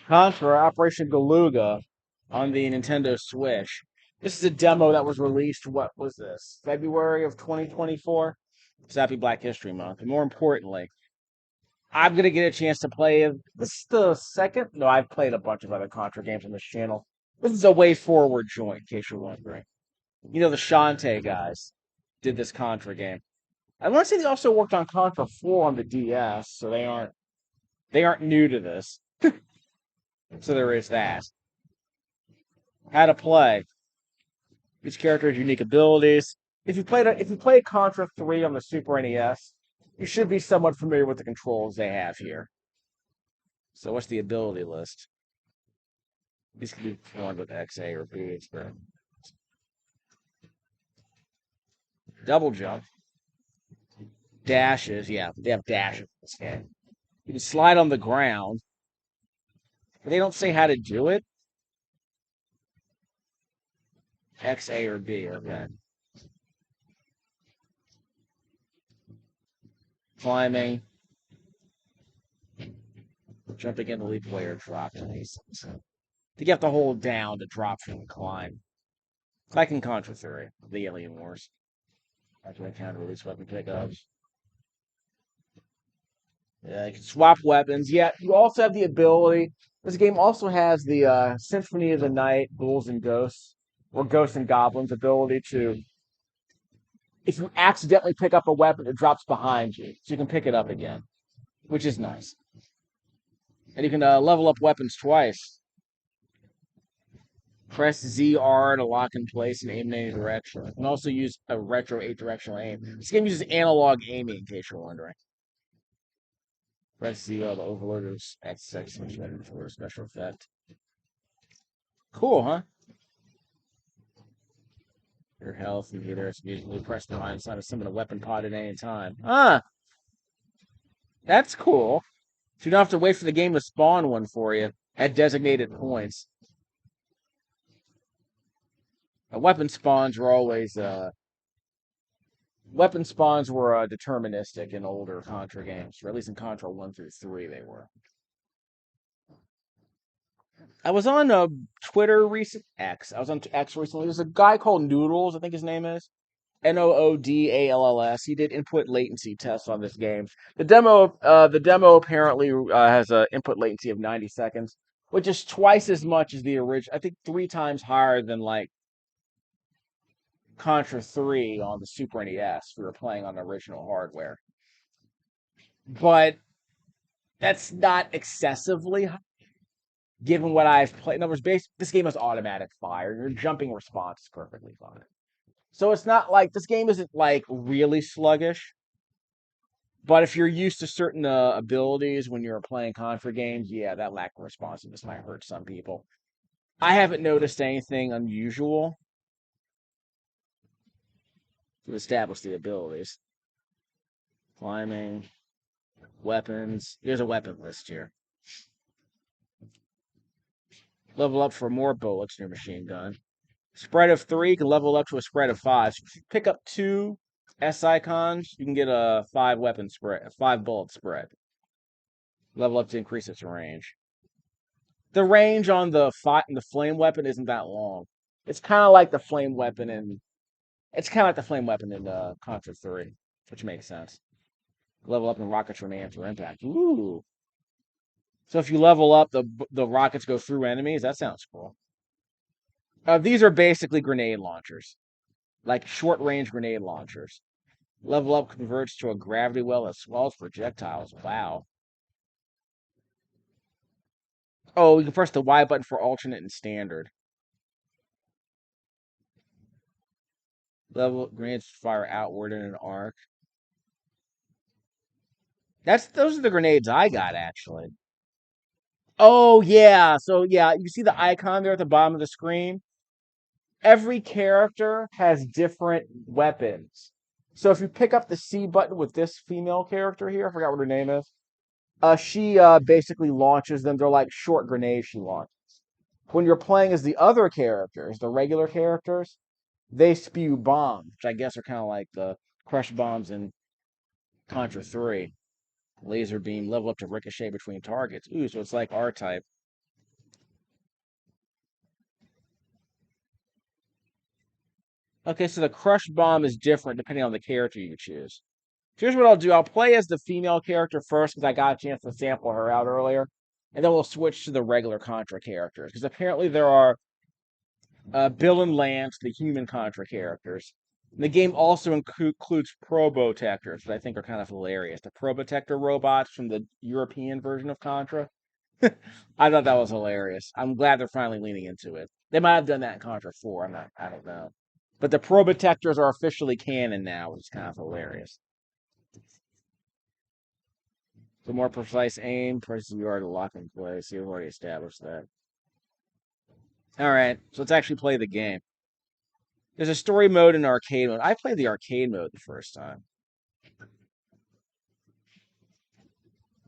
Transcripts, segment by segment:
Contra Operation Galuga on the Nintendo Switch. This is a demo that was released, what was this? February of 2024? It's Happy Black History Month. And more importantly, I'm gonna get a chance to play. This is the second. No, I've played a bunch of other Contra games on this channel. This is a way forward joint, in case you're wondering. You know, the Shantae guys did this Contra game. I want to say they also worked on Contra 4 on the DS, so they aren't new to this. So there is that. How to play. Each character has unique abilities. If you played Contra 3 on the Super NES, you should be somewhat familiar with the controls they have here. So what's the ability list? These can be performed with X, A, or B. Double jump. Dashes, yeah, they have dashes in this game. You can slide on the ground, but they don't say how to do it. X, A, or B, okay. Climbing, jumping in the leap away or drop. Nice. You have to hold down to drop from the climb. Like in Contra 3, the Alien Wars. After I counter release weapon pickups. Yeah, you can swap weapons. Yeah, you also have the ability. This game also has the Symphony of the Night, Ghouls and Ghosts, or Ghosts and Goblins ability to, if you accidentally pick up a weapon, it drops behind you. So you can pick it up again, which is nice. And you can level up weapons twice. Press ZR to lock in place and aim in any direction. You can also use a retro 8-directional aim. This game uses analog aiming, in case you're wondering. Press ZR to overload X6 for a special effect. Cool, huh? Your health and meter is usually press the line sign to summon a weapon pod at any time. Ah, that's cool. So you don't have to wait for the game to spawn one for you at designated points. Weapon spawns were always deterministic in older Contra games, or at least in Contra 1 through 3 they were. I was on Twitter recent X. I was on X recently. There's a guy called Noodles, I think his name is. Noodalls. He did input latency tests on this game. The demo apparently has an input latency of 90 seconds, which is twice as much as the original. I think 3 times higher than like Contra 3 on the Super NES. We were playing on the original hardware, but that's not excessively high, given what I've played. In other words, this game has automatic fire. Your jumping response is perfectly fine. So it's not like this game isn't like really sluggish. But if you're used to certain abilities when you're playing Contra games, yeah, that lack of responsiveness might hurt some people. I haven't noticed anything unusual to establish the abilities. Climbing, weapons. There's a weapon list here. Level up for more bullets in your machine gun. Spread of 3 can level up to a spread of 5. So if you pick up 2 S icons, you can get a 5-weapon spread, a 5-bullet spread. Level up to increase its range. The range on the flame weapon isn't that long. It's kind of like the flame weapon in Contra 3, which makes sense. Level up and rockets remain after impact. Ooh. So if you level up, the rockets go through enemies. That sounds cool. These are basically grenade launchers, like short-range grenade launchers. Level up converts to a gravity well that swallows projectiles. Wow. Oh, you can press the Y button for alternate and standard. Level grenades fire outward in an arc. Those are the grenades I got actually. Oh yeah, so yeah, you see the icon there at the bottom of the screen? Every character has different weapons. So if you pick up the C button with this female character here, I forgot what her name is. She basically launches them. They're like short grenades she launches. When you're playing as the other characters, the regular characters, they spew bombs, which I guess are kind of like the crush bombs in Contra 3. Laser beam, level up to ricochet between targets. Ooh, so it's like R-type. Okay, so the crush bomb is different depending on the character you choose. Here's what I'll do. I'll play as the female character first because I got a chance to sample her out earlier. And then we'll switch to the regular Contra characters. Because apparently there are Bill and Lance, the human Contra characters. And the game also includes Probotectors, which I think are kind of hilarious. The Probotector robots from the European version of Contra. I thought that was hilarious. I'm glad they're finally leaning into it. They might have done that in Contra 4. I don't know. But the Probotectors are officially canon now, which is kind of hilarious. The more precise aim, presses you are to lock in place. You've already established that. All right, so let's actually play the game. There's a story mode and arcade mode. I played the arcade mode the first time.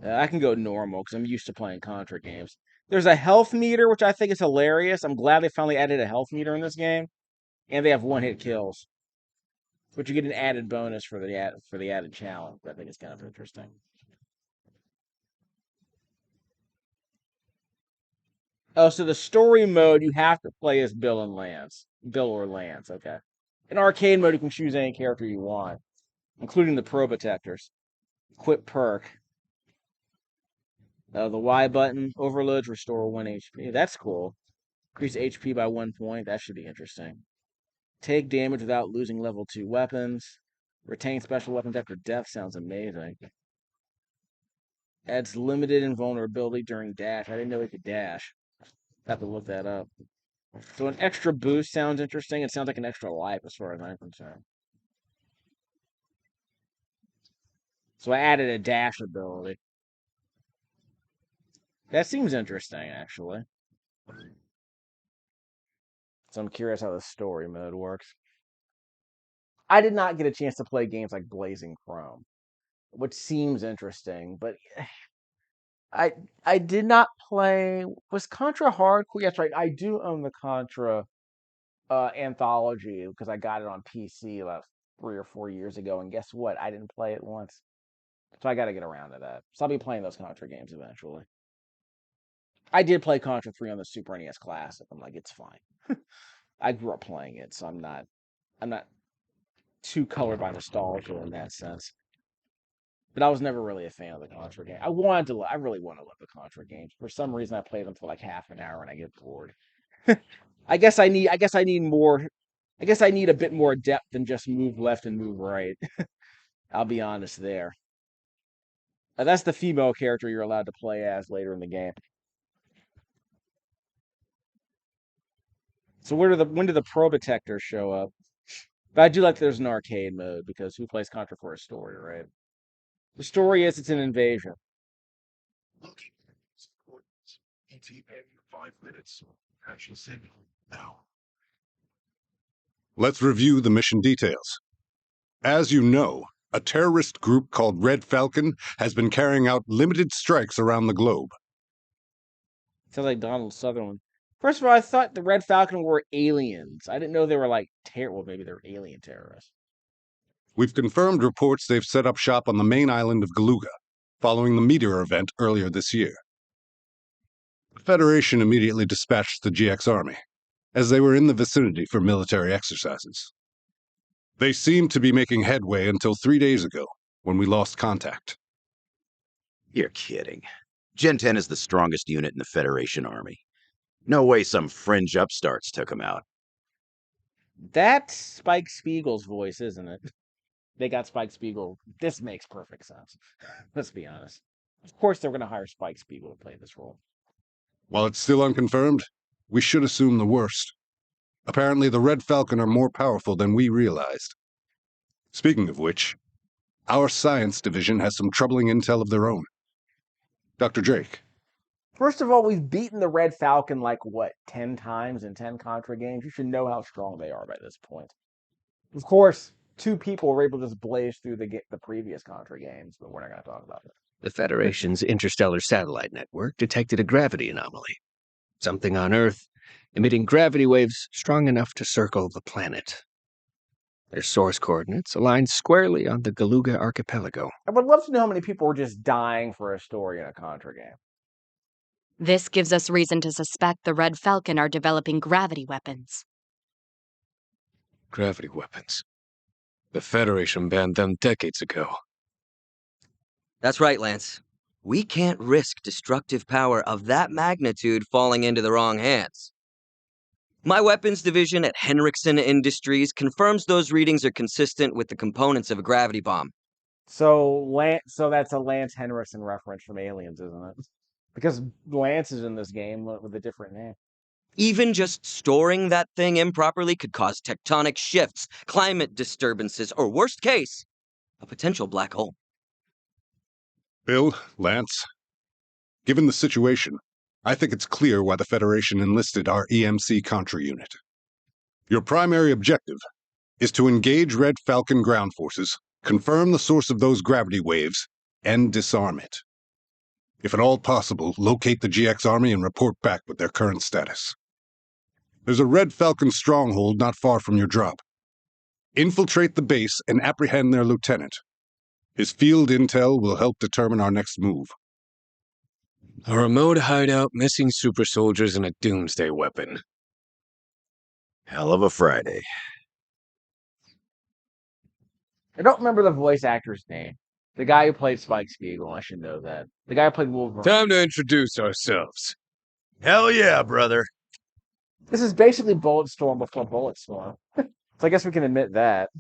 I can go normal because I'm used to playing Contra games. There's a health meter, which I think is hilarious. I'm glad they finally added a health meter in this game, and they have one-hit kills, which you get an added bonus for the added challenge. I think it's kind of interesting. Oh, so the story mode, you have to play as Bill and Lance. Bill or Lance, okay. In arcade mode, you can choose any character you want, including the Probotectors. Equip perk. The Y button, overloads, restore 1 HP. That's cool. Increase HP by 1 point. That should be interesting. Take damage without losing level 2 weapons. Retain special weapons after death sounds amazing. Adds limited invulnerability during dash. I didn't know we could dash. Have to look that up. So an extra boost sounds interesting. It sounds like an extra life as far as I'm concerned. So I added a dash ability. That seems interesting, actually. So I'm curious how the story mode works. I did not get a chance to play games like Blazing Chrome, which seems interesting, but I I did not play. Was Contra hardcore? That's right. I do own the Contra anthology because I got it on PC about 3 or 4 years ago, and guess what? I didn't play it once, so I got to get around to that. So I'll be playing those Contra games eventually. I did play Contra 3 on the Super NES Classic. I'm like, it's fine. I grew up playing it, so I'm not too colored by nostalgia in that sense. But I was never really a fan of the Contra game. I really want to love the Contra games. For some reason, I play them for like half an hour and I get bored. I guess I need more. I guess I need a bit more depth than just move left and move right. I'll be honest there. That's the female character you're allowed to play as later in the game. So when do the Probotectors show up? But I do like that there's an arcade mode because who plays Contra for a story, right? The story is it's an invasion. Let's review the mission details. As you know, a terrorist group called Red Falcon has been carrying out limited strikes around the globe. Sounds like Donald Sutherland. First of all, I thought the Red Falcon were aliens. I didn't know they were like well, maybe they're alien terrorists. We've confirmed reports they've set up shop on the main island of Galuga, following the meteor event earlier this year. The Federation immediately dispatched the GX Army, as they were in the vicinity for military exercises. They seemed to be making headway until 3 days ago, when we lost contact. You're kidding. Gen 10 is the strongest unit in the Federation Army. No way some fringe upstarts took him out. That's Spike Spiegel's voice, isn't it? They got Spike Spiegel. This makes perfect sense. Let's be honest. Of course, they're going to hire Spike Spiegel to play this role. While it's still unconfirmed, we should assume the worst. Apparently, the Red Falcon are more powerful than we realized. Speaking of which, our science division has some troubling intel of their own. Dr. Drake. First of all, we've beaten the Red Falcon like, 10 times in 10 Contra games? You should know how strong they are by this point. Of course, 2 people were able to just blaze through the previous Contra games, but we're not going to talk about it. The Federation's interstellar satellite network detected a gravity anomaly. Something on Earth emitting gravity waves strong enough to circle the planet. Their source coordinates align squarely on the Galuga archipelago. I would love to know how many people were just dying for a story in a Contra game. This gives us reason to suspect the Red Falcon are developing gravity weapons. Gravity weapons. The Federation banned them decades ago. That's right, Lance. We can't risk destructive power of that magnitude falling into the wrong hands. My weapons division at Henriksen Industries confirms those readings are consistent with the components of a gravity bomb. So that's a Lance Henriksen reference from Aliens, isn't it? Because Lance is in this game with a different name. Even just storing that thing improperly could cause tectonic shifts, climate disturbances, or worst case, a potential black hole. Bill, Lance, given the situation, I think it's clear why the Federation enlisted our EMC Contra unit. Your primary objective is to engage Red Falcon ground forces, confirm the source of those gravity waves, and disarm it. If at all possible, locate the GX Army and report back with their current status. There's a Red Falcon stronghold not far from your drop. Infiltrate the base and apprehend their lieutenant. His field intel will help determine our next move. A remote hideout, missing super soldiers, and a doomsday weapon. Hell of a Friday. I don't remember the voice actor's name. The guy who played Spike Spiegel, I should know that. The guy who played Wolverine. Time to introduce ourselves. Hell yeah, brother. This is basically Bulletstorm before Bulletstorm. So I guess we can admit that.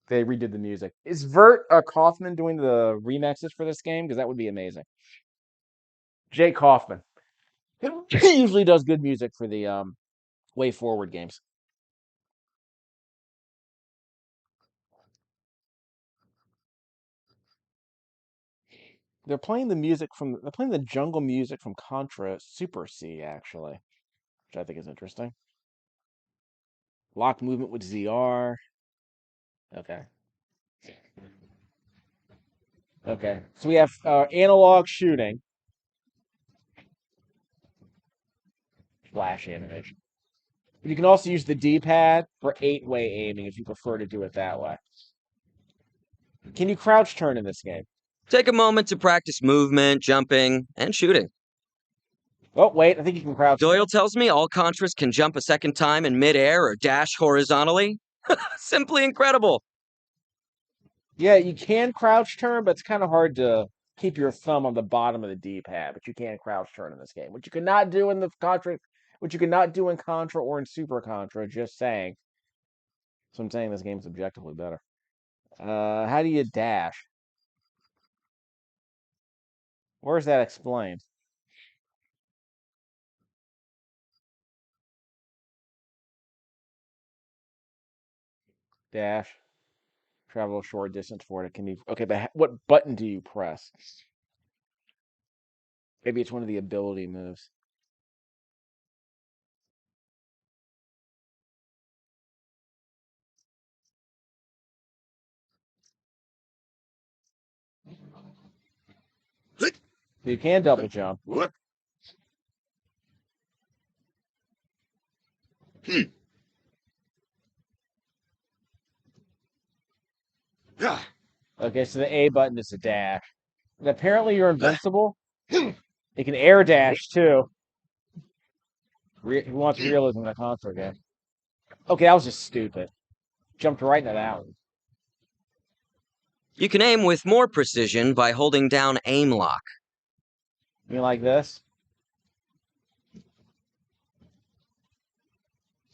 They redid the music. Is Vert Kaufman doing the remixes for this game? Because that would be amazing. Jake Kaufman. He usually does good music for the Way Forward games. They're playing the jungle music from Contra Super C, actually, which I think is interesting. Lock movement with ZR. Okay. Okay. So we have analog shooting. Flash animation. But you can also use the D-pad for 8-way aiming if you prefer to do it that way. Can you crouch turn in this game? Take a moment to practice movement, jumping, and shooting. Oh, wait, I think you can crouch. Doyle tells me all Contras can jump a second time in midair or dash horizontally. Simply incredible. Yeah, you can crouch turn, but it's kind of hard to keep your thumb on the bottom of the D-pad. But you can crouch turn in this game, which you could not do in the Contra, which you could not do in Contra or in Super Contra. Just saying. So I'm saying this game's objectively better. How do you dash? Where's that explained? Dash. Travel a short distance for it. It can be okay, but what button do you press? Maybe it's one of the ability moves. You can double jump. What? Okay, so the A button is a dash. And apparently you're invincible. You can air dash too. Who wants realism in a console game? Okay, that was just stupid. Jumped right into that one. You can aim with more precision by holding down aim lock. You like this?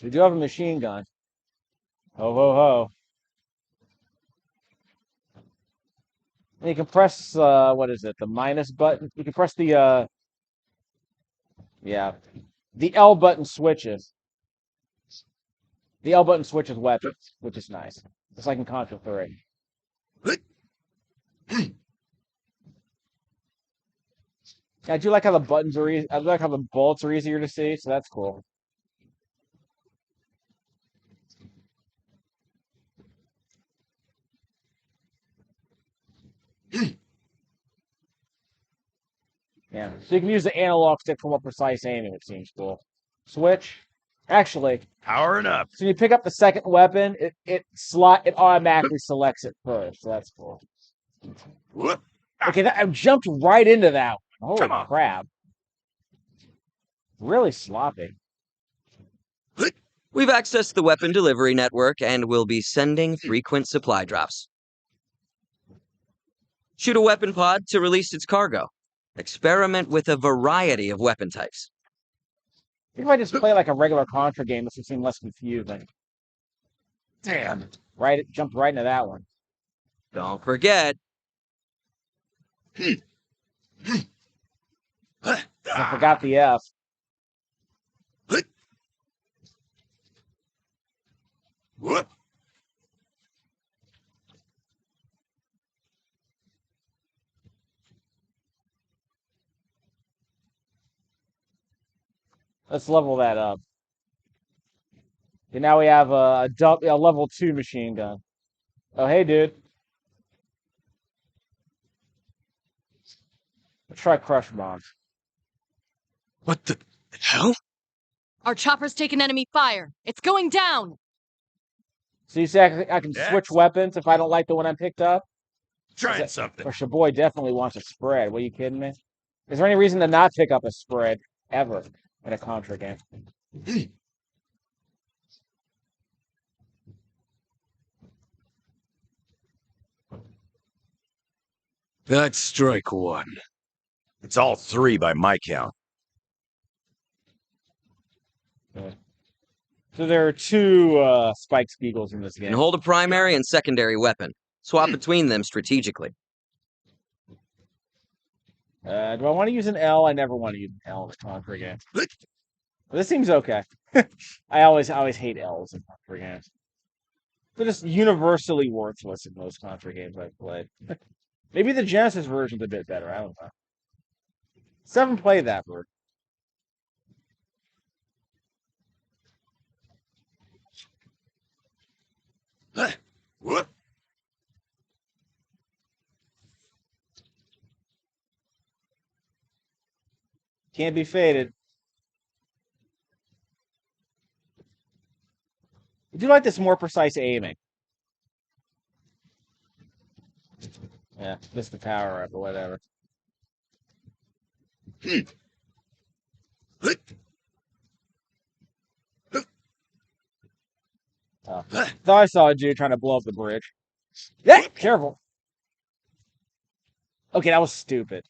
We do have a machine gun. Ho ho ho. And you can press what is it? The minus button. You can press the yeah. The L button switches. The L button switches weapons, which is nice. It's like in Contra 3. I do like how the buttons are easy. I like how the bullets are easier to see, so that's cool. Yeah, so you can use the analog stick for more precise aiming, which seems cool. Switch. Actually, Powering up. so when you pick up the second weapon, it automatically selects it first. So that's cool. Whoop. Okay, I jumped right into that one. Holy Come on. crap. Really sloppy. We've accessed the weapon delivery network and will be sending frequent supply drops. Shoot a weapon pod to release its cargo. Experiment with a variety of weapon types. If I just play like a regular Contra game, this would seem less confusing. Damn. Right, jumped right into that one. Don't forget, I forgot the F. Whoop. Let's level that up. And now we have a level 2 machine gun. Oh, hey, dude. Let's try crush bombs. What the hell? Our chopper's taken enemy fire. It's going down. So you say I can Yes. switch weapons if I don't like the one I picked up? Trying something. Or your boy definitely wants a spread. What, are you kidding me? Is there any reason to not pick up a spread ever in a Contra game? That's strike one. It's all 3 by my count. So there are 2 Spike Spiegels in this and game. hold a primary and secondary weapon. Swap between them strategically. Do I want to use an L? I never want to use an L in a Contra game. This seems okay. I always hate L's in Contra games. They're just universally worthless in most Contra games I've played. Maybe the Genesis version's a bit better. I don't know. Still haven't played that version. Whoop. Can't be faded. I do like this more precise aiming. Yeah, missed the power up or whatever. Oh. Thought I saw a dude trying to blow up the bridge. Yeah, careful. Okay, that was stupid.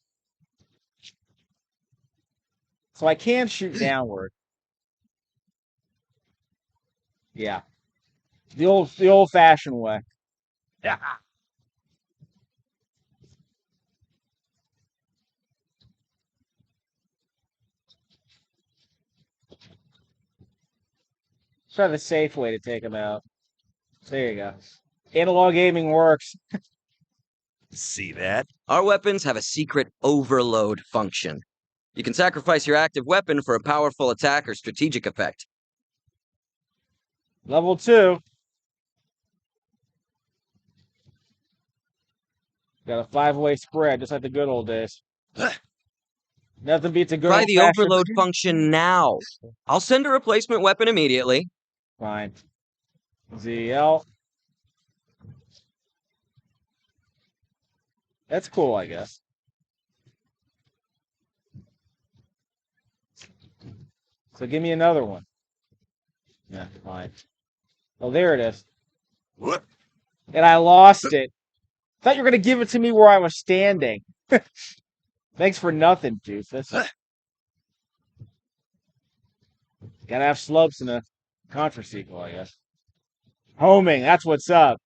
So I can shoot downward. Yeah. The old-fashioned way. Yeah. Try the safe way to take him out. There you go. Analog aiming works. See that? Our weapons have a secret overload function. You can sacrifice your active weapon for a powerful attack or strategic effect. Level 2. Got a 5-way spread, just like the good old days. Nothing beats a good Try the old-fashioned- overload function now. I'll send a replacement weapon immediately. Fine. ZL. That's cool, I guess. So give me another one. Yeah, fine. Oh, there it is. Whoop. And I lost it. Thought you were going to give it to me where I was standing. Thanks for nothing, doofus. Gotta have slopes in a Contra sequel, I guess. Homing, that's what's up.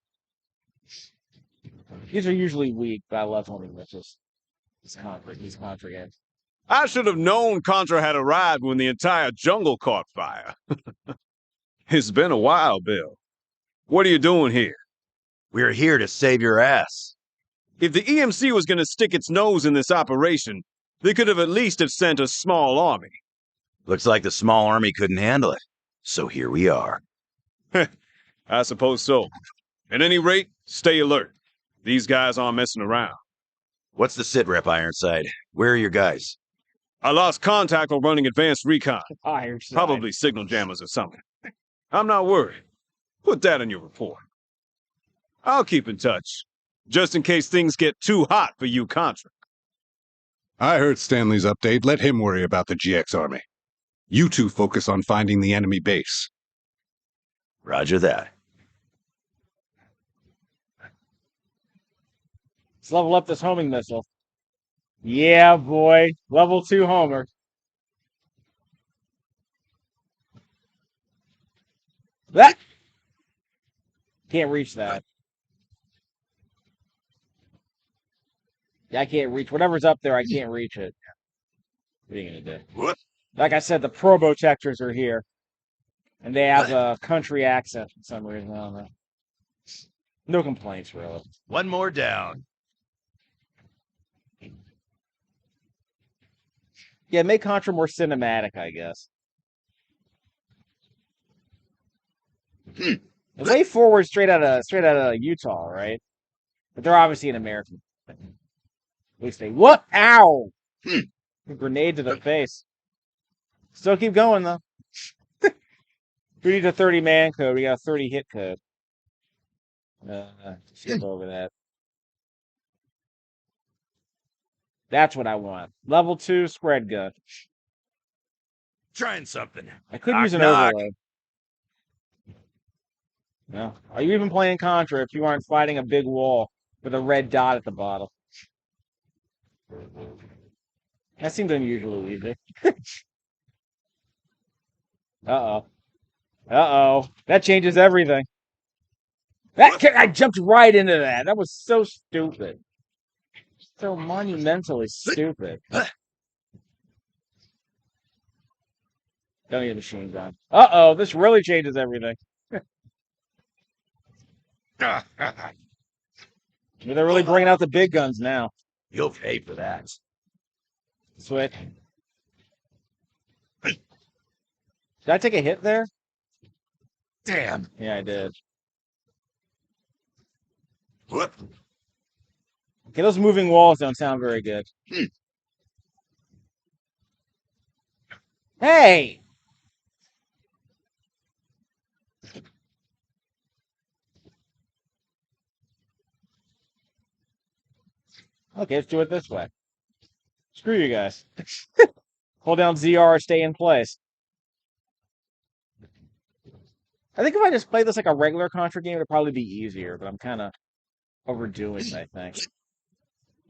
These are usually weak, but I love homing with these Contra games. I should have known Contra had arrived when the entire jungle caught fire. It's been a while, Bill. What are you doing here? We're here to save your ass. If the EMC was going to stick its nose in this operation, they could have at least have sent a small army. Looks like the small army couldn't handle it. So here we are. I suppose so. At any rate, stay alert. These guys aren't messing around. What's the sit rep, Ironside? Where are your guys? I lost contact while running advanced recon. Fireside. Probably signal jammers or something. I'm not worried. Put that in your report. I'll keep in touch, just in case things get too hot for you, Contra. I heard Stanley's update. Let him worry about the GX army. You two focus on finding the enemy base. Roger that. Let's level up this homing missile. Yeah, boy. Level 2 homer. That can't reach that. I can't reach whatever's up there. I can't reach it. What are you gonna do? What? Like I said, the probotectors are here, and they have a country accent for some reason. I don't know. No complaints, really. One more down. Yeah, make Contra more cinematic, I guess. The way forward straight out of Utah, right? But they're obviously an American. At least they what? Ow! A grenade to the face. Still keep going though. We need a 30-man code. We got a 30 hit code. Skip over that. That's what I want. Level 2 spread gun. Trying something. I could Knock, use an knock. overload. No. Are you even playing Contra if you aren't fighting a big wall with a red dot at the bottom? That seemed unusually easy. Uh-oh. Uh-oh. That changes everything. I jumped right into that. That was so stupid. So monumentally stupid. Don't need a machine gun. Uh-oh, this really changes everything. They're really bringing out the big guns now. You'll pay for that. Switch. Did I take a hit there? Damn. Yeah, I did. What? Okay, those moving walls don't sound very good. Hey! Okay, let's do it this way. Screw you guys. Hold down ZR, stay in place. I think if I just played this like a regular Contra game, it'd probably be easier, but I'm kind of overdoing it, I think.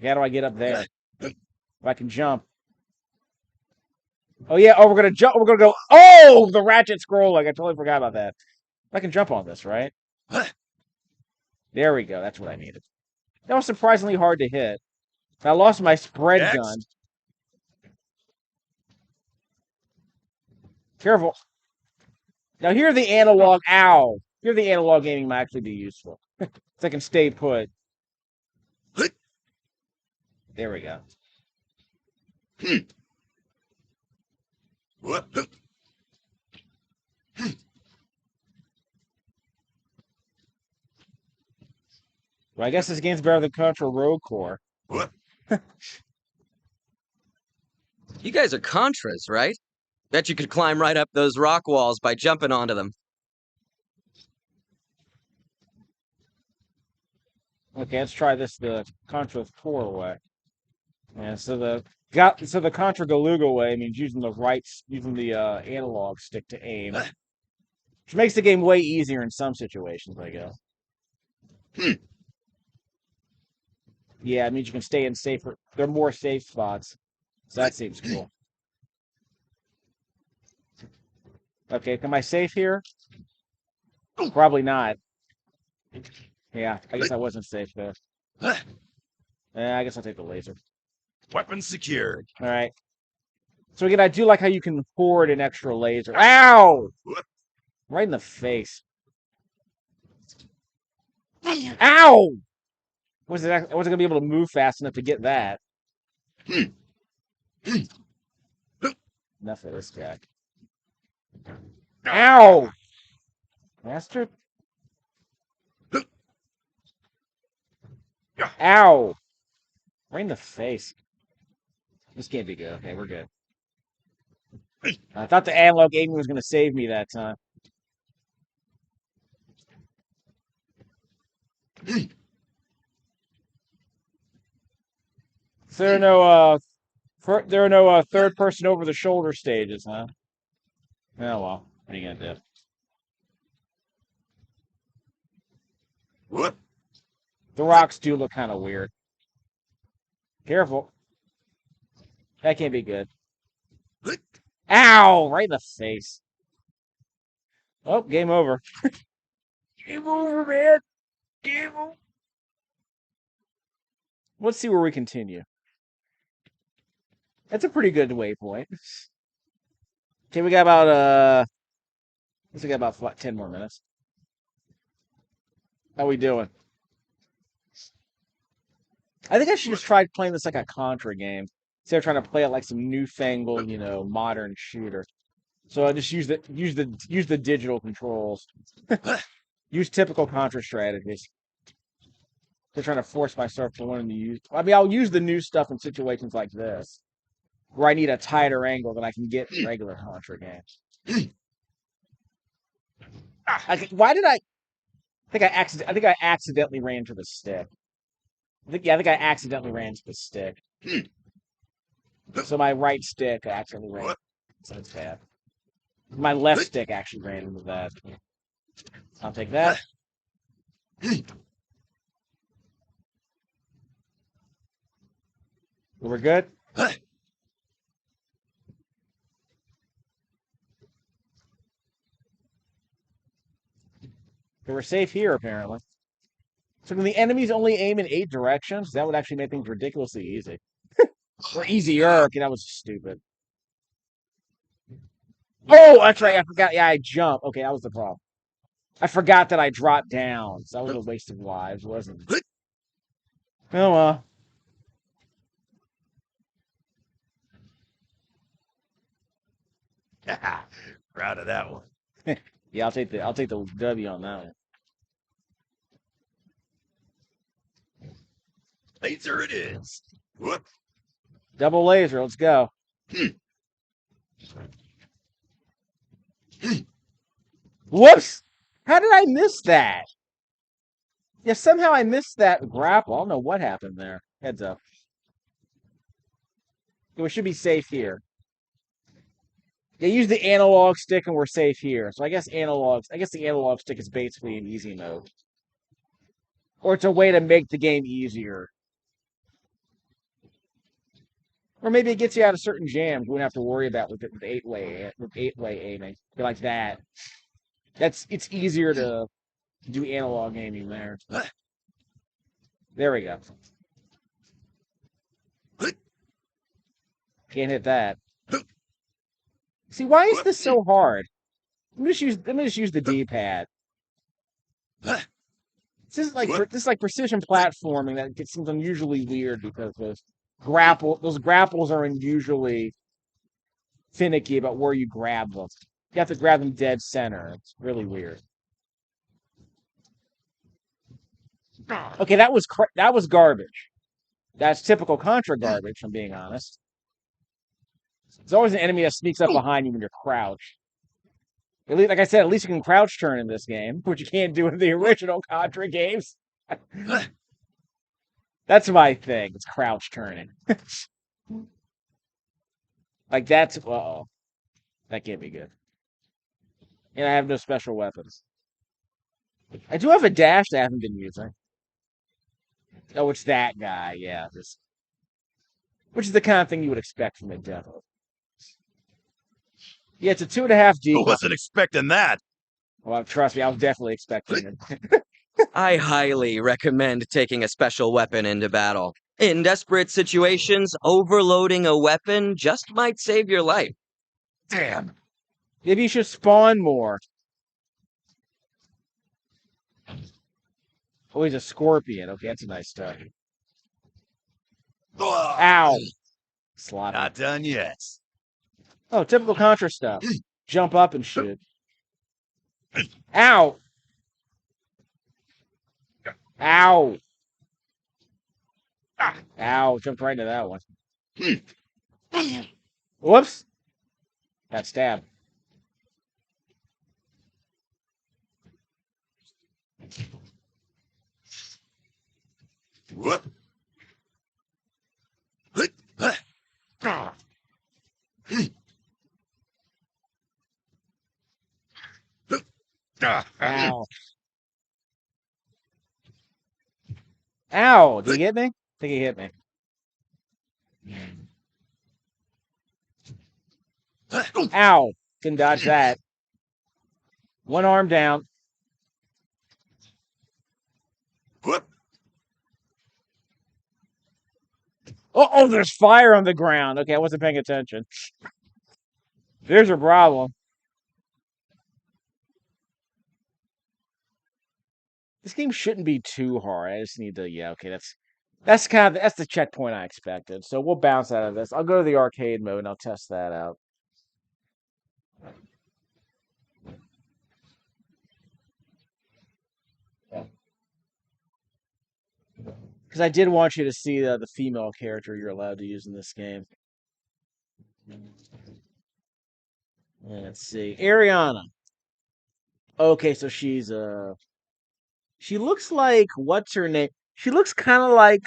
How do I get up there? If I can jump. Oh, yeah. Oh, we're going to jump. We're going to go. Oh, the ratchet scrolling. I totally forgot about that. I can jump on this, right? There we go. That's what I needed. That was surprisingly hard to hit. I lost my spread gun. Careful. Now, here the analog. Ow. Here the analog gaming might actually be useful. So I can stay put. There we go. What? Well, I guess this game's better than Contra Rogue Core. What? You guys are Contras, right? Bet you could climb right up those rock walls by jumping onto them. Okay, let's try this the Contra 4 way. Yeah, so the Contra Galuga way means using the analog stick to aim, which makes the game way easier in some situations, I guess. Yeah, it means you can stay in safer. There are more safe spots, so that seems cool. Okay, am I safe here? Probably not. Yeah, I guess I wasn't safe there. I guess I'll take the laser. Weapon secured. All right. So again, I do like how you can hoard an extra laser. Ow! Right in the face. Ow! I wasn't gonna be able to move fast enough to get that. Enough of this guy. Ow! Master? Ow! Right in the face. This can't be good. Okay, we're good. I thought the analog aiming was going to save me that time. So there are no third person over the shoulder stages, huh? Oh well, what are you gonna do? What? The rocks do look kind of weird. Careful. That can't be good. Ow! Right in the face. Oh, game over. Game over, man. Game over. Let's see where we continue. That's a pretty good waypoint. Okay, we got about 10 more minutes. How we doing? I think I should just try playing this like a Contra game instead of trying to play it like some newfangled, modern shooter. So I just use the digital controls. Use typical Contra strategies. They're trying to force myself to learn to use. I mean, I'll use the new stuff in situations like this, where I need a tighter angle than I can get in regular Contra games. Why did I think I accidentally ran to the stick. I think I accidentally ran to the stick. So my right stick accidentally ran. So that's bad. My left stick actually ran into that. I'll take that. We're good? Okay, we're safe here, apparently. So can the enemies only aim in 8 directions? That would actually make things ridiculously easy. Or easier. Okay, that was stupid. Oh, that's right. I forgot. Yeah, I jumped. Okay, that was the problem. I forgot that I dropped down. So that was a waste of lives, wasn't it? Oh, well. Proud of that one. Yeah, I'll take the W on that one. Laser it is. Whoop. Double laser, let's go. Whoops! How did I miss that? Yeah, somehow I missed that grapple. I don't know what happened there. Heads up. We should be safe here. Yeah, use the analog stick and we're safe here. So I guess the analog stick is basically an easy mode. Or it's a way to make the game easier. Or maybe it gets you out of certain jams. We wouldn't have to worry about with 8-way aiming. Like that. It's easier to do analog aiming there. There we go. Can't hit that. See, why is this so hard? Let me just use the D-pad. This is like precision platforming that gets seems unusually weird because those grapples are unusually finicky about where you grab them. You have to grab them dead center. It's really weird. Okay, that was garbage. That's typical Contra garbage, if I'm being honest. There's always an enemy that sneaks up behind you when you're crouched. At least, like I said, at least you can crouch turn in this game, which you can't do in the original Contra games. That's my thing. It's crouch turning. Like that's uh-oh. That can't be good. And I have no special weapons. I do have a dash that I haven't been using. Oh, it's that guy, yeah. Which is the kind of thing you would expect from a demo. Yeah, it's a 2.5D. Who wasn't expecting that? Well, trust me, I was definitely expecting it. I highly recommend taking a special weapon into battle. In desperate situations, overloading a weapon just might save your life. Damn. Maybe you should spawn more. Oh, he's a scorpion. Okay, that's a nice touch. Ow! Sloppy. Not done yet. Oh, typical Contra stuff. Jump up and shoot. Ow! Ow! Ow! Jumped right into that one. Whoops! That stab. What? Ow. Ow! Did he hit me? I think he hit me. Ow! Can dodge that. One arm down. Oh, there's fire on the ground. Okay, I wasn't paying attention. There's a problem. This game shouldn't be too hard. I just need to, yeah, okay, that's the checkpoint I expected. So we'll bounce out of this. I'll go to the arcade mode and I'll test that out. Because I did want you to see the female character you're allowed to use in this game. Let's see. Ariana. Okay, so she's she looks like what's her name? She looks kind of like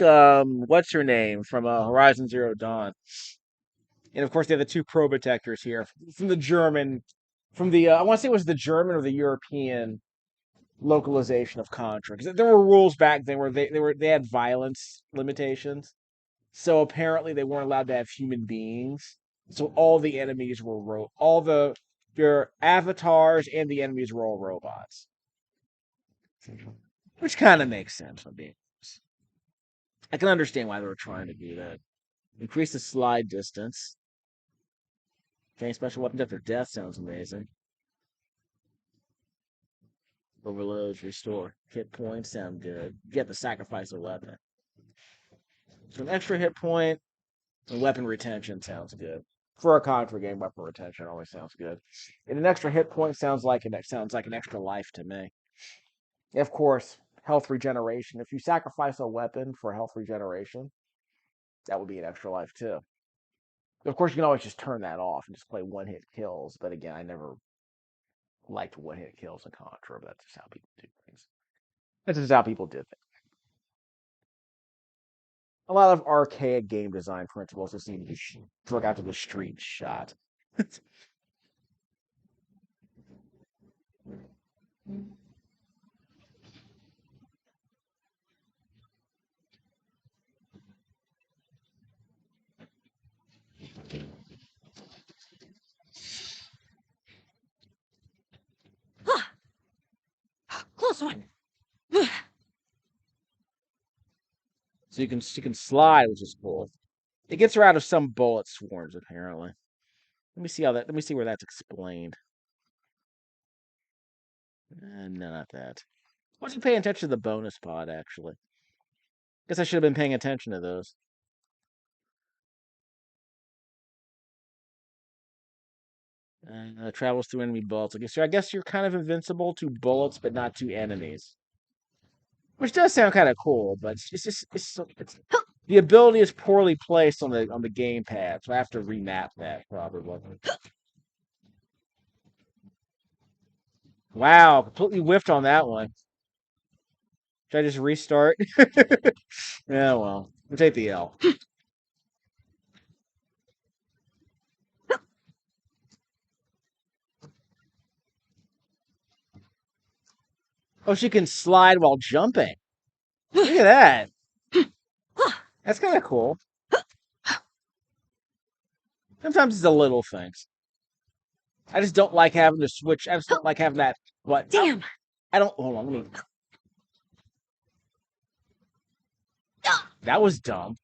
what's her name from Horizon Zero Dawn. And of course they have the two probotectors here from the German from the I want to say it was the German or the European localization of Contra, because there were rules back then where they had violence limitations. So apparently they weren't allowed to have human beings. So all the enemies were their avatars and the enemies were all robots. Which kind of makes sense for me. I can understand why they were trying to do that. Increase the slide distance. Gain special weapons after death sounds amazing. Overloads, restore. Hit points sound good. Get the sacrifice of weapon. So an extra hit point and weapon retention sounds good. For a Contra game, weapon retention always sounds good. And an extra hit point sounds like an extra life to me. Of course, health regeneration. If you sacrifice a weapon for health regeneration, that would be an extra life too. Of course, you can always just turn that off and just play one-hit kills. But again, I never liked one-hit kills in Contra, but that's just how people do things. That's just how people did things. A lot of archaic game design principles just need to be drug out to the street shot. Close one. So you can slide, which is cool. It gets her out of some bullet swarms, apparently. Let me see where that's explained. No, not that. I wasn't paying attention to the bonus pod, actually. Guess I should have been paying attention to those. Travels through enemy bullets. Okay, so I guess you're kind of invincible to bullets, but not to enemies. Which does sound kind of cool, but it's the ability is poorly placed on the gamepad, so I have to remap that probably. Wow, completely whiffed on that one. Should I just restart? Yeah, well, we'll take the L. Oh, she can slide while jumping. Look at that. That's kind of cool. Sometimes it's the little things. I just don't like having to switch. I just don't like having that. What? Damn. I don't. Hold on. Let me. That was dumb.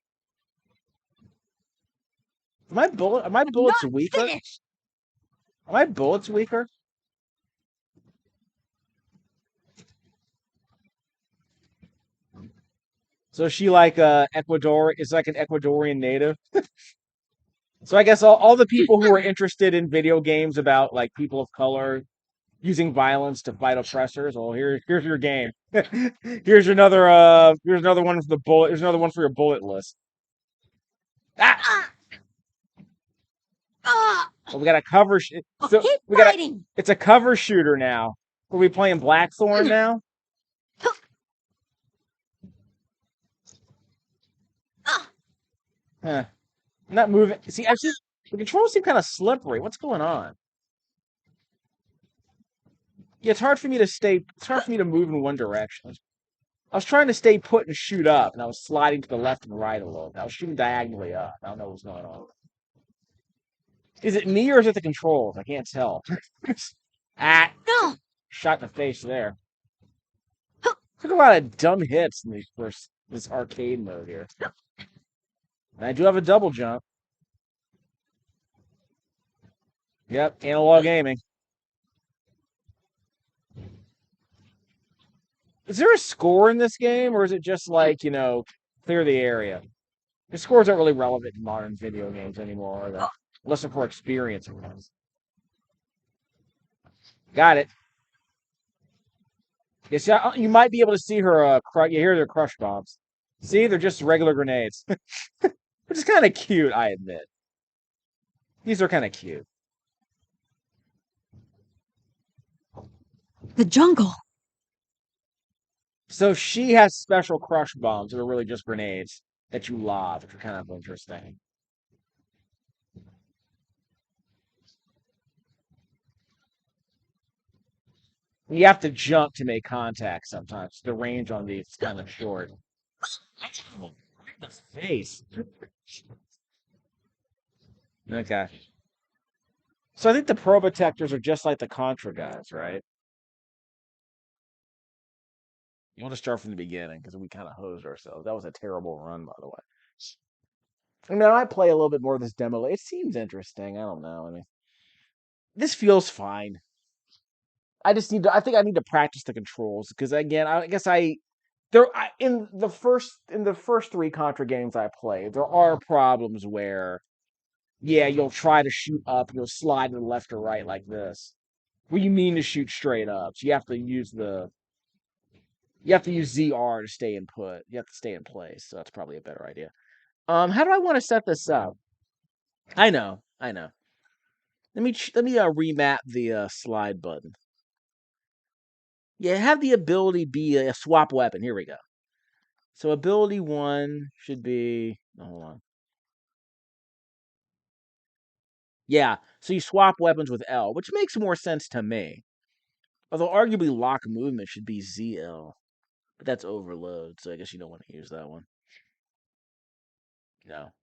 Are my bullets Not weaker? finished. Are my bullets weaker? So she like Ecuador is like an Ecuadorian native. So I guess all the people who are interested in video games about like people of color using violence to fight oppressors, well here's your game. Here's another one for the bullet. Here's another one for your bullet list. Ah! Well, we got a cover. So Keep we got. fighting! It's a cover shooter now. Are we playing Blackthorn now? Huh. I'm not moving. See, actually, the controls seem kind of slippery. What's going on? Yeah, it's hard for me to stay. It's hard for me to move in one direction. I was trying to stay put and shoot up, and I was sliding to the left and right a little. I was shooting diagonally up. I don't know what's going on. Is it me or is it the controls? I can't tell. Ah, No! shot in the face there. Took a lot of dumb hits in this arcade mode here. And I do have a double jump. Yep, analog aiming. Is there a score in this game, or is it just like, clear the area? The scores aren't really relevant in modern video games anymore, are they? Unless they're for experience ones. Got it. Yes, yeah, you might be able to see her. You hear their crush bombs. See, they're just regular grenades, which is kind of cute. I admit, these are kind of cute. The jungle. So she has special crush bombs that are really just grenades that you lob, which are kind of interesting. You have to jump to make contact sometimes. The range on these is kind of short. The face. Okay. So I think the probotectors are just like the Contra guys, right? You want to start from the beginning because we kind of hosed ourselves. That was a terrible run, by the way. I mean, I might play a little bit more of this demo. It seems interesting. I don't know. I mean, this feels fine. I think I need to practice the controls because again, I guess in the first three Contra games I played, there are problems where, yeah, you'll try to shoot up, you'll slide to the left or right like this. Where you mean to shoot straight up, so you have to use ZR to stay in put. You have to stay in place, so that's probably a better idea. How do I want to set this up? I know. Let me remap the slide button. Yeah, have the ability be a swap weapon. Here we go. So ability 1 should be. Oh, hold on. Yeah, so you swap weapons with L, which makes more sense to me. Although arguably lock movement should be ZL. But that's overload, so I guess you don't want to use that one. No.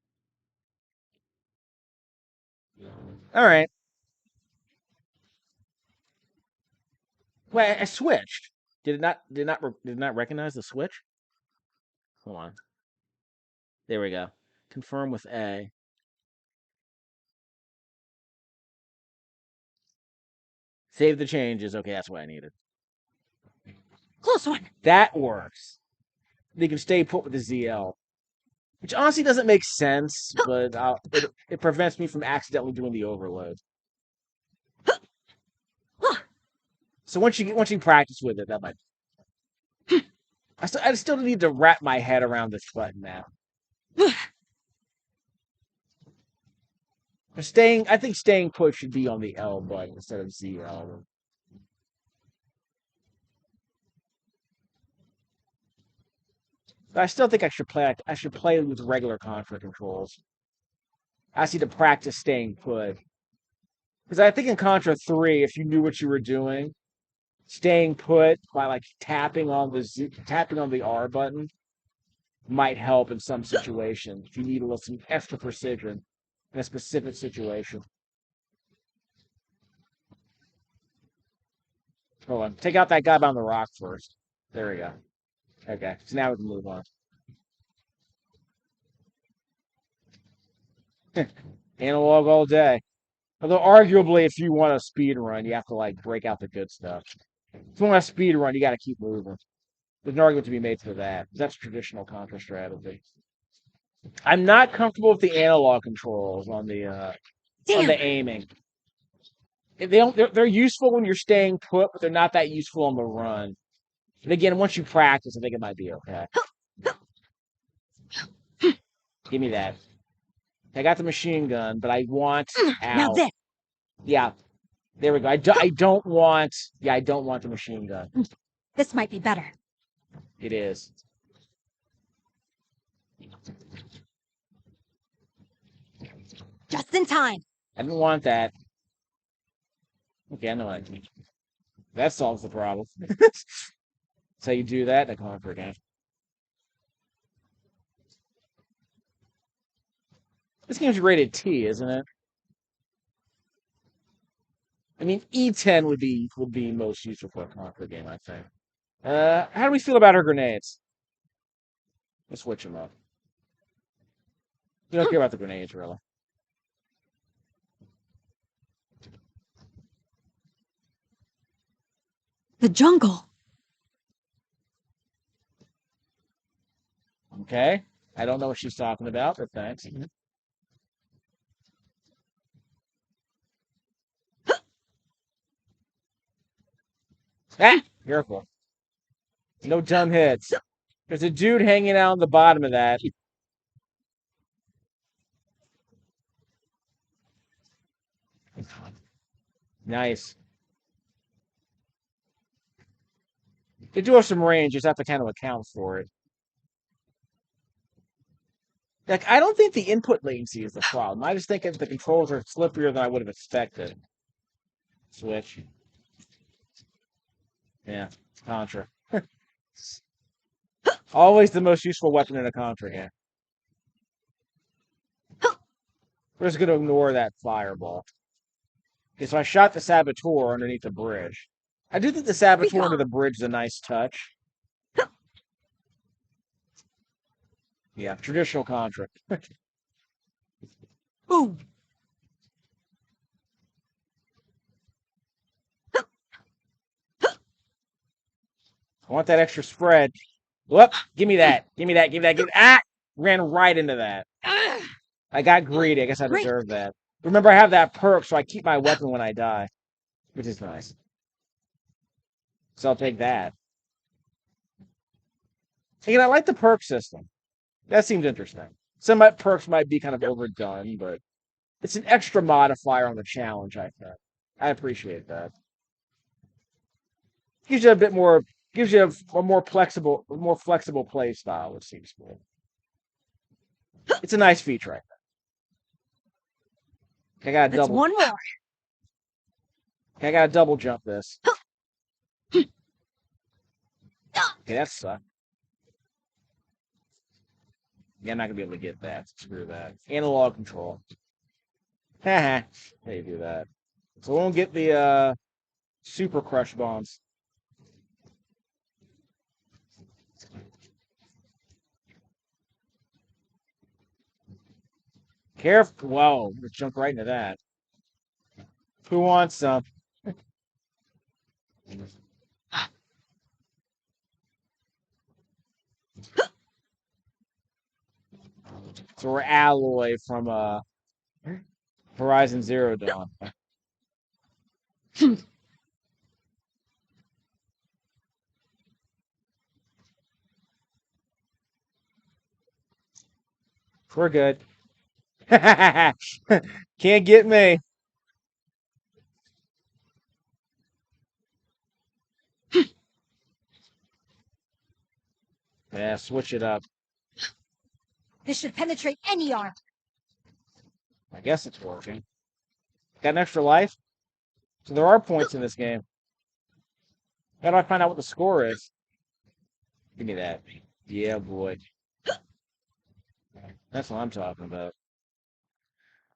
All right. Well, I switched. Did it not recognize the switch? Hold on. There we go. Confirm with A. Save the changes. Okay, that's what I needed. Close one. That works. They can stay put with the ZL. Which honestly doesn't make sense, but it prevents me from accidentally doing the overload. So once you practice with it, that might. I still need to wrap my head around this button now. I think staying put should be on the L button instead of ZL. But I still think I should play with regular Contra controls. I just need to practice staying put. Because I think in Contra 3, if you knew what you were doing, staying put by like tapping on the R button might help in some situations. If you need some extra precision in a specific situation. Hold on. Take out that guy behind the rock first. There we go. Okay, so now we can move on. Analog all day. Although arguably, if you want a speed run, you have to like break out the good stuff. If you want a speed run, you got to keep moving. There's an argument to be made for that. That's traditional Contra strategy. I'm not comfortable with the analog controls on the aiming. They're useful when you're staying put, but they're not that useful on the run. And again, once you practice, I think it might be okay. Give me that. I got the machine gun, but I want out. Now this. Yeah, there we go. I don't want. Yeah, I don't want the machine gun. This might be better. It is. Just in time. I didn't want that. Okay, I know what I mean. That solves the problem. That's how you do that in a Contra game. This game's rated T, isn't it? I mean, E10 would be most useful for a Contra game, I think. How do we feel about our grenades? Let's switch them up. We don't care about the grenades, really. The jungle. Okay. I don't know what she's talking about, but thanks. Ah! Careful. No dumb hits. There's a dude hanging out on the bottom of that. Nice. They do have some range, just have to kind of account for it. Like, I don't think the input latency is the problem. I just think the controls are slipperier than I would have expected. Switch. Yeah, Contra. Always the most useful weapon in a Contra game. We're just going to ignore that fireball. Okay, so I shot the Saboteur underneath the bridge. I do think the Saboteur under the bridge is a nice touch. Yeah, traditional Contra. Boom. I want that extra spread. Whoop! Give me that. Give me that. Give me that. Give me that. Ah! Ran right into that. I got greedy. I guess I deserve that. Remember, I have that perk, so I keep my weapon when I die, which is nice. So I'll take that. Again, I like the perk system. That seems interesting. Some perks might be kind of overdone, but it's an extra modifier on the challenge, I think. I appreciate that. Gives you a bit more, gives you a more flexible play style, which seems cool. It's a nice feature, I think. I got a double. One more. I got to double jump this. Okay, that sucked. Yeah, I'm not gonna be able to get that. Screw that. Analog control. Haha. How you do that? So we won't get the super crush bombs. Careful. Whoa, let's jump right into that. Who wants some? So we're Alloy from Horizon Zero Dawn. We're good. Can't get me. Yeah, switch it up. This should penetrate any arm. I guess it's working. Got an extra life? So there are points in this game. How do I find out what the score is? Give me that. Yeah, boy. That's what I'm talking about.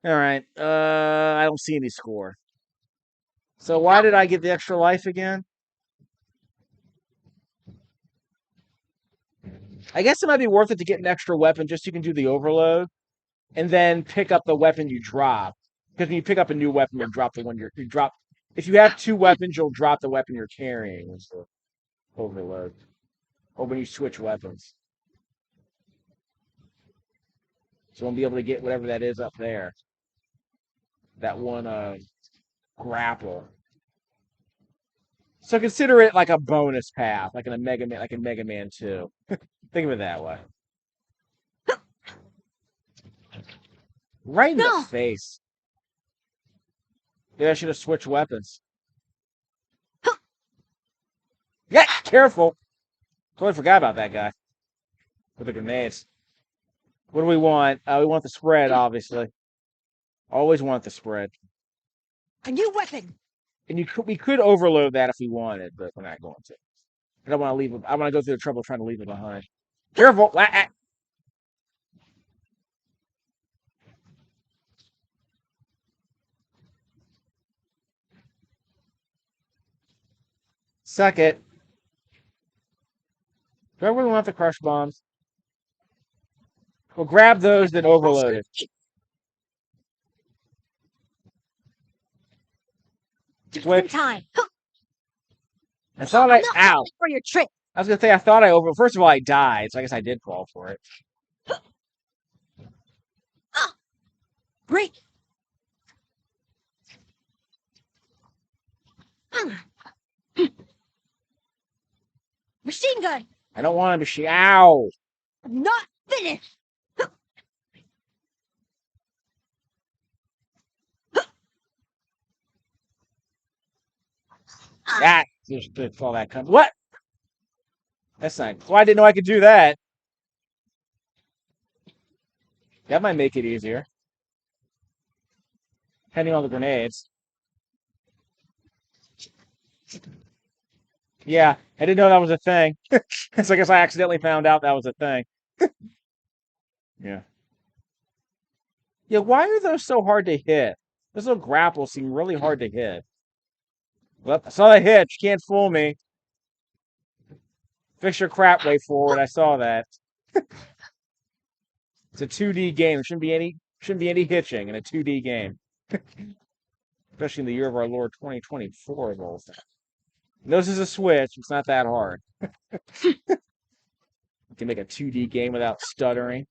All right. I don't see any score. So why did I get the extra life again? I guess it might be worth it to get an extra weapon just so you can do the overload and then pick up the weapon you drop. Because when you pick up a new weapon, you'll drop the one you drop. If you have two weapons, you'll drop the weapon you're carrying. So overload. Or when you switch weapons. So we'll be able to get whatever that is up there. That one grapple. So consider it like a bonus path, like in a Mega Man 2. Think of it that way. Right in the face. Maybe I should have switched weapons. Yeah, careful. Totally forgot about that guy with the grenades. What do we want? We want the spread, obviously. Always want the spread. A new weapon. And we could overload that if we wanted, but we're not going to. I don't want to leave it. I want to go through the trouble of trying to leave it behind. Careful! Suck it. Do I really want the crush bombs? Well, grab those, then overload it. Just in time. I thought I'm not falling for your trick. I was gonna say I thought first of all I died, so I guess I did fall for it. Break. Machine gun. I don't want him to ow! I'm not finished. That just all that comes. What? That's not. Well, I didn't know I could do that. That might make it easier. Depending on the grenades. Yeah, I didn't know that was a thing. So I guess I accidentally found out that was a thing. Yeah. Yeah, why are those so hard to hit? Those little grapples seem really hard to hit. Well, I saw the hitch. Can't fool me. Fix your crap way forward. I saw that. It's a 2D game. There shouldn't be any hitching in a 2D game. Especially in the year of our Lord 2024 of all things. This is a Switch. It's not that hard. You can make a 2D game without stuttering.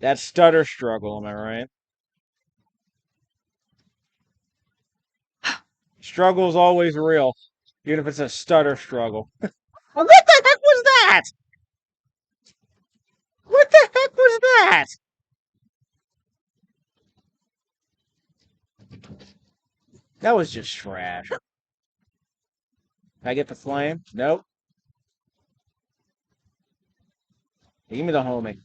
That stutter struggle, am I right? Struggle is always real, even if it's a stutter struggle. Well, what the heck was that? What the heck was that? That was just trash. Can I get the flame? Nope. Give me the homie.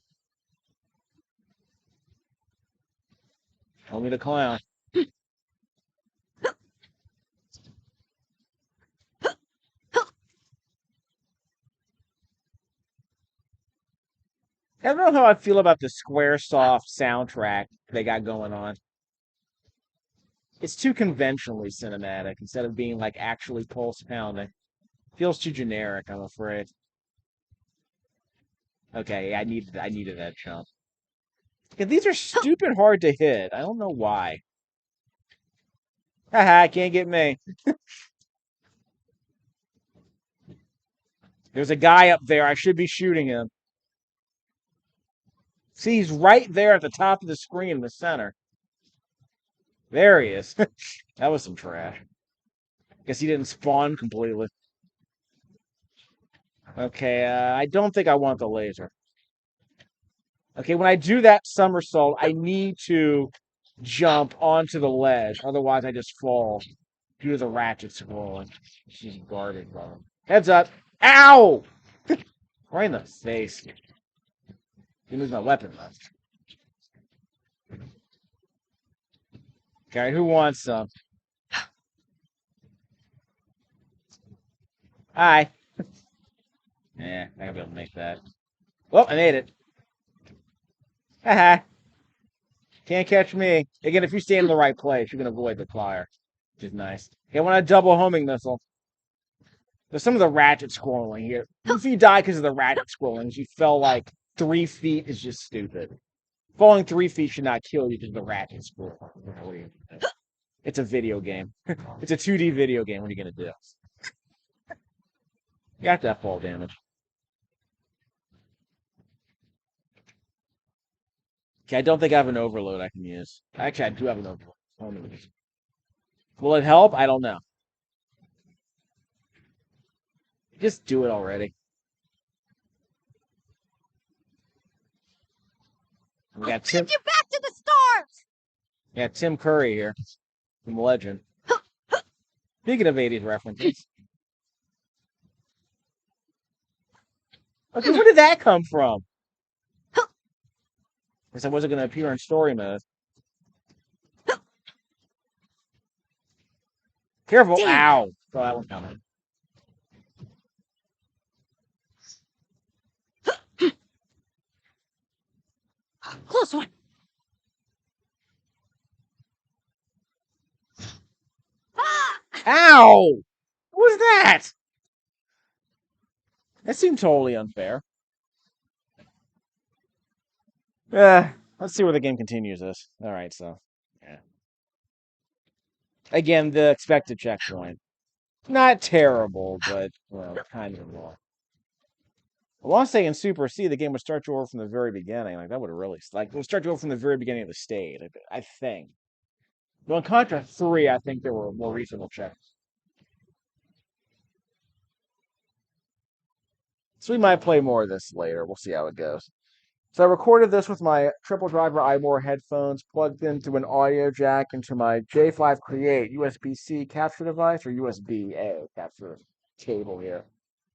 Homie the clown. I don't know how I feel about the Squaresoft soundtrack they got going on. It's too conventionally cinematic instead of being like actually pulse pounding. Feels too generic, I'm afraid. Okay, I needed that jump. Yeah, these are stupid hard to hit. I don't know why. Haha, can't get me. There's a guy up there. I should be shooting him. See, he's right there at the top of the screen in the center. There he is. That was some trash. Guess he didn't spawn completely. Okay, I don't think I want the laser. Okay, when I do that somersault, I need to jump onto the ledge. Otherwise, I just fall due to the ratchet scrolling. She's guarded, bro. Heads up. Ow! Right in the face. Didn't lose my weapon left. Okay, who wants some? Hi. Yeah, I'm not gonna be able to make that. Well, I made it. Haha. Can't catch me. Again, if you stand in the right place, you can avoid the fire, which is nice. Okay, I want a double homing missile. There's some of the ratchet scrolling here. If you die because of the ratchet scrolling, you fell like 3 feet is just stupid. Falling 3 feet should not kill you because of the ratchet scrolling. It's a video game. It's a 2D video game. What are you going to do? You got that fall damage. Okay, I don't think I have an overload I can use. Actually, I do have an overload. Will it help? I don't know. Just do it already. I'll take you back to the stars! Yeah, Tim Curry here from Legend. Speaking of 80s references. Okay, where did that come from? Because I wasn't going to appear in story mode. Careful. Damn. Ow. Oh, that one's coming. Close one. Ow! What was that? That seemed totally unfair. Let's see where the game continues this. All right, so. Yeah. Again, the expected checkpoint. Not terrible, but, well, kind of wrong. I want to say in Super C, the game would start you over from the very beginning. Like, that would have really... Like, it would start you over from the very beginning of the stage, I think. Well, in Contra 3, I think there were more reasonable checks. So we might play more of this later. We'll see how it goes. So I recorded this with my triple driver iMore headphones plugged into an audio jack into my J5 Create USB-C capture device, or USB-A capture cable here.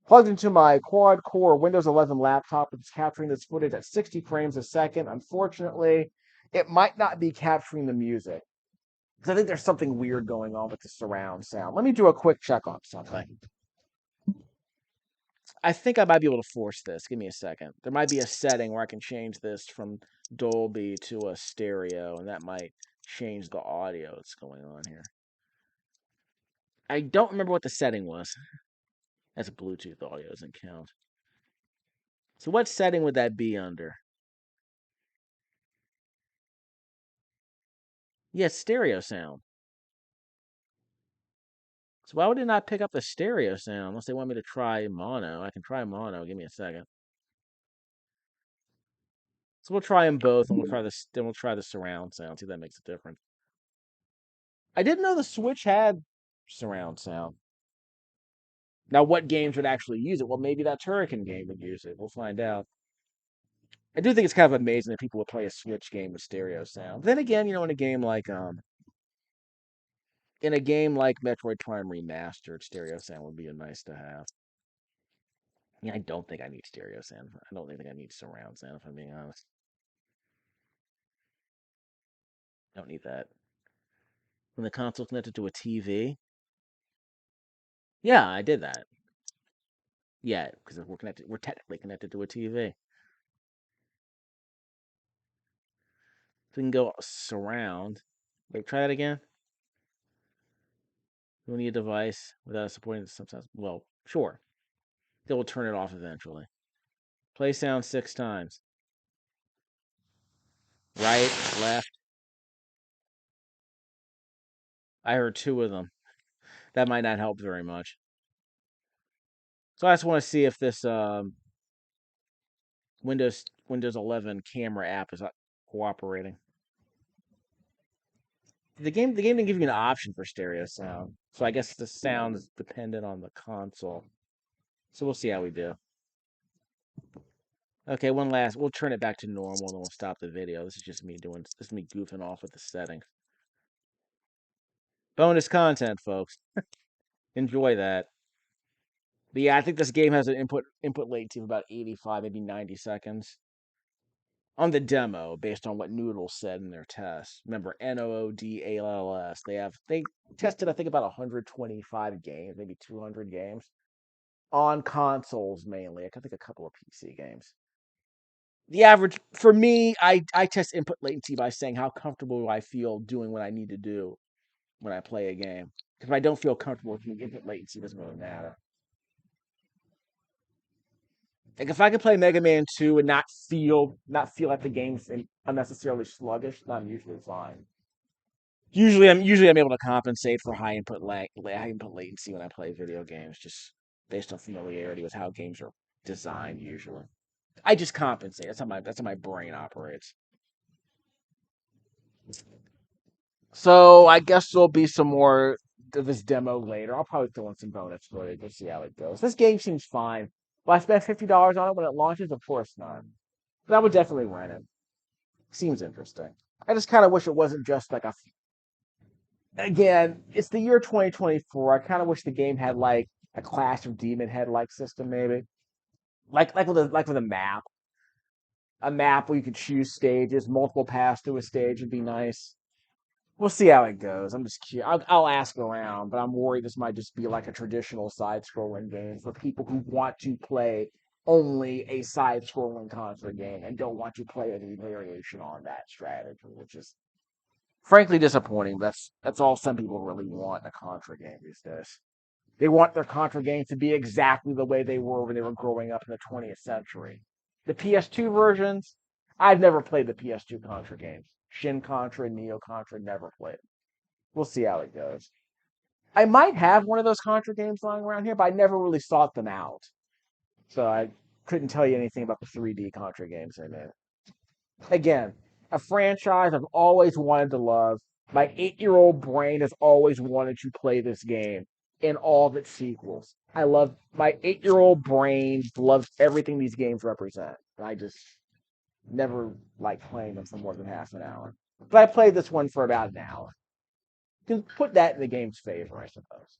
Plugged into my quad-core Windows 11 laptop, which is capturing this footage at 60 frames a second. Unfortunately, it might not be capturing the music, because I think there's something weird going on with the surround sound. Let me do a quick check on something. I think I might be able to force this. Give me a second. There might be a setting where I can change this from Dolby to a stereo, and that might change the audio that's going on here. I don't remember what the setting was. That's a Bluetooth audio, doesn't count. So what setting would that be under? Yeah, stereo sound. So why would it not pick up the stereo sound unless they want me to try mono? I can try mono. Give me a second. So we'll try them both, and then we'll try the surround sound. See if that makes a difference. I didn't know the Switch had surround sound. Now, what games would actually use it? Well, maybe that Turrican game would use it. We'll find out. I do think it's kind of amazing that people would play a Switch game with stereo sound. Then again, in a game like Metroid Prime Remastered, stereo sound would be nice to have. Yeah, I don't think I need stereo sound. I don't think I need surround sound, if I'm being honest. Don't need that. When the console's connected to a TV? Yeah, I did that. Yeah, because we're technically connected to a TV. So we can go surround. Wait, try that again. You need a device without supporting some sounds. Well, sure. They will turn it off eventually. Play sound 6 times. Right, left. I heard 2 of them. That might not help very much. So I just want to see if this Windows 11 camera app is cooperating. The game didn't give you an option for stereo sound, so I guess the sound is dependent on the console. So we'll see how we do. Okay, we'll turn it back to normal, and then we'll stop the video. This is me goofing off with the settings. Bonus content, folks. Enjoy that. But yeah, I think this game has an input latency of about 85, maybe 90 seconds. On the demo, based on what Noodle said in their test. Remember, NOODALLS. They tested, I think, about 125 games, maybe 200 games. On consoles mainly. I think a couple of PC games. The average, for me, I test input latency by saying how comfortable I feel doing what I need to do when I play a game. Because if I don't feel comfortable with the input latency, it doesn't really matter. Like if I could play Mega Man 2 and not feel like the game's unnecessarily sluggish, then I'm usually fine. Usually I'm able to compensate for high input latency when I play video games, just based on familiarity with how games are designed usually. I just compensate. That's how my brain operates. So I guess there'll be some more of this demo later. I'll probably throw in some bonus footage. We'll see how it goes. This game seems fine. Will I spend $50 on it when it launches? Of course not. But I would definitely rent it. Seems interesting. I just kind of wish it wasn't just like a. Again, it's the year 2024. I kind of wish the game had like a Clash of Demon Head like system, maybe. Like with a map where you could choose stages, multiple paths to a stage would be nice. We'll see how it goes. I'm just curious. I'll ask around, but I'm worried this might just be like a traditional side-scrolling game for people who want to play only a side-scrolling Contra game and don't want to play any variation on that strategy, which is frankly disappointing. That's all some people really want in a Contra game these days. They want their Contra games to be exactly the way they were when they were growing up in the 20th century. The PS2 versions, I've never played the PS2 Contra games. Shin Contra and Neo Contra, never played. We'll see how it goes. I might have one of those Contra games lying around here, but I never really sought them out. So I couldn't tell you anything about the 3D Contra games I made. Again, a franchise I've always wanted to love. My 8-year-old brain has always wanted to play this game in all of its sequels. I love my 8-year-old brain loves everything these games represent. I just never liked playing them for more than half an hour. But I played this one for about an hour. You can put that in the game's favor, I suppose.